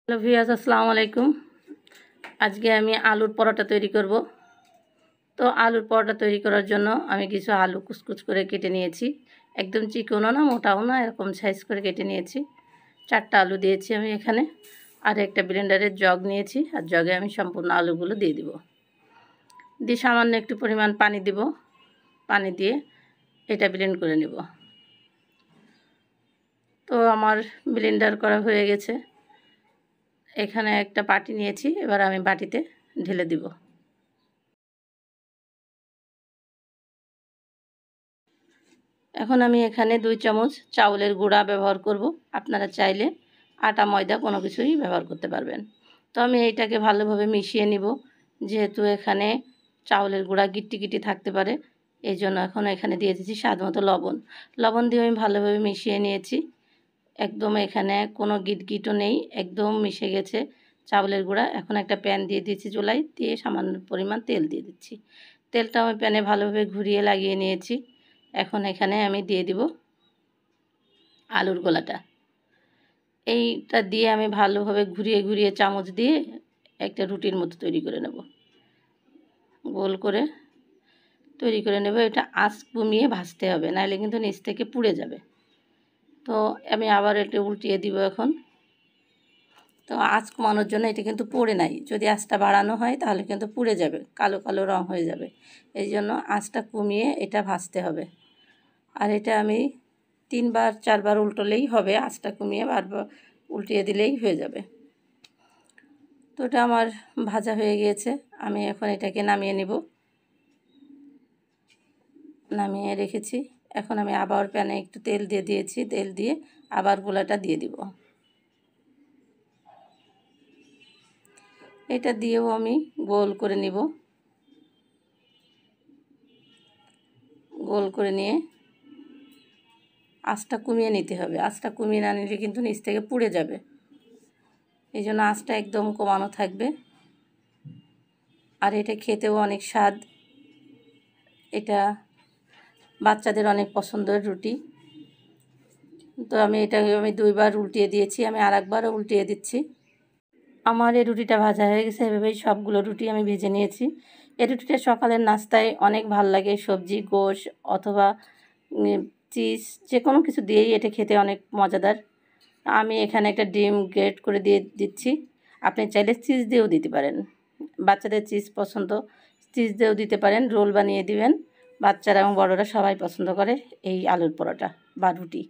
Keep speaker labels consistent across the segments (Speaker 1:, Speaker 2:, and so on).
Speaker 1: Hello viewers, আসসালামু আলাইকুম। আজকে আমি আলুর পরোটা তৈরি করব। তো আলুর পরোটা তৈরি করার জন্য আমি কিছু আলু কুচকুচ করে কেটে নিয়েছি। একদম চিকনও না মোটাও না, এরকম সাইজ করে কেটে নিয়েছি। 4টা আলু দিয়েছি আমি এখানে। আর একটা ব্লেন্ডারের জগ নিয়েছি, আর জগে আমি সম্পূর্ণ আলুগুলো দিয়ে দিব। দিয়ে সামান্য একটু পরিমাণ পানি দিব। পানি দিয়ে এটা ব্লেন্ড করে নেব। তো আমার ব্লেন্ডার করা হয়ে গেছে। এখানে একটা বাটি নিয়েছি, এবার আমি বাটিতে ঢেলে দিব। এখন আমি এখানে 2 চামচ চাউলের গুঁড়া ব্যবহার করব। আপনারা চাইলে আটা ময়দা কোনো কিছুই ব্যবহার করতে পারবেন। তো আমি এইটাকে ভালোভাবে মিশিয়ে নিব, যেহেতু এখানে চাউলের গুঁড়া গিট্টি গিট্টি থাকতে পারে। এই জন্য এখন এখানে দিয়ে দিচ্ছি স্বাদ মতো লবণ। লবণ দিয়ে আমি ভালোভাবে মিশিয়ে নিয়েছি। একদম এখানে কোনো গিটগিটও নেই, একদম মিশে গেছে চাউলের গুঁড়া। এখন একটা প্যান দিয়ে দিচ্ছি চুলায়, দিয়ে সামান্য পরিমাণ তেল দিয়ে দিচ্ছি। তেলটা আমি প্যানে ভালোভাবে ঘুরিয়ে লাগিয়ে নিয়েছি। এখন এখানে আমি দিয়ে দিব আলুর গোলাটা। এইটা দিয়ে আমি ভালোভাবে ঘুরিয়ে ঘুরিয়ে চামচ দিয়ে একটা রুটির মতো তৈরি করে নেব। গোল করে তৈরি করে নেব। এটা আঁচ কমিয়ে ভাজতে হবে, নাহলে কিন্তু নিচ থেকে পুড়ে যাবে। তো আমি আবার এটা উল্টিয়ে দিব এখন। তো আঁচ কমানোর জন্য এটা কিন্তু পুড়ে নাই, যদি আঁচটা বাড়ানো হয় তাহলে কিন্তু পুড়ে যাবে, কালো কালো রং হয়ে যাবে। এই জন্য আঁচটা কমিয়ে এটা ভাজতে হবে। আর এটা আমি 3বার 4বার উল্টোলেই হবে, আঁচটা কমিয়ে বারবার উল্টিয়ে দিলেই হয়ে যাবে। তো এটা আমার ভাজা হয়ে গিয়েছে, আমি এখন এটাকে নামিয়ে নেব। নামিয়ে রেখেছি। এখন আমি আবার প্যানে একটু তেল দিয়ে দিয়েছি, তেল দিয়ে আবার গোলাটা দিয়ে দিব। এটা দিয়েও আমি গোল করে নিব। গোল করে নিয়ে আঁচটা কমিয়ে নিতে হবে। আঁচটা কমিয়ে না নিলে কিন্তু নিচ থেকে পুড়ে যাবে। এই জন্য আঁচটা একদম কমানো থাকবে। আর এটা খেতেও অনেক স্বাদ। এটা বাচ্চাদের অনেক পছন্দের রুটি। তো আমি এটাকে 2বার উল্টিয়ে দিয়েছি, আমি আরেকবারও উল্টিয়ে দিচ্ছি। আমার এই রুটিটা ভাজা হয়ে গেছে। এভাবেই সবগুলো রুটি আমি ভেজে নিয়েছি। এই রুটিটা সকালের নাস্তায় অনেক ভাল লাগে। সবজি, গোশ অথবা চিজ যে কোনো কিছু দিয়েই এটা খেতে অনেক মজাদার। আমি এখানে একটা ডিম গ্রেট করে দিয়ে দিচ্ছি। আপনি চাইলে চিজ দিয়েও দিতে পারেন। বাচ্চাদের চিজ পছন্দ, চিজ দিয়েও দিতে পারেন। রোল বানিয়ে দিবেন। বাচ্চারা এবং বড়রা সবাই পছন্দ করে এই আলুর পরোটা বা রুটি।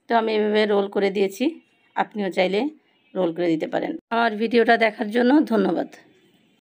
Speaker 1: তো আমি এভাবে রোল করে দিয়েছি, আপনিও চাইলে রোল করে দিতে পারেন। আমার ভিডিওটা দেখার জন্য ধন্যবাদ।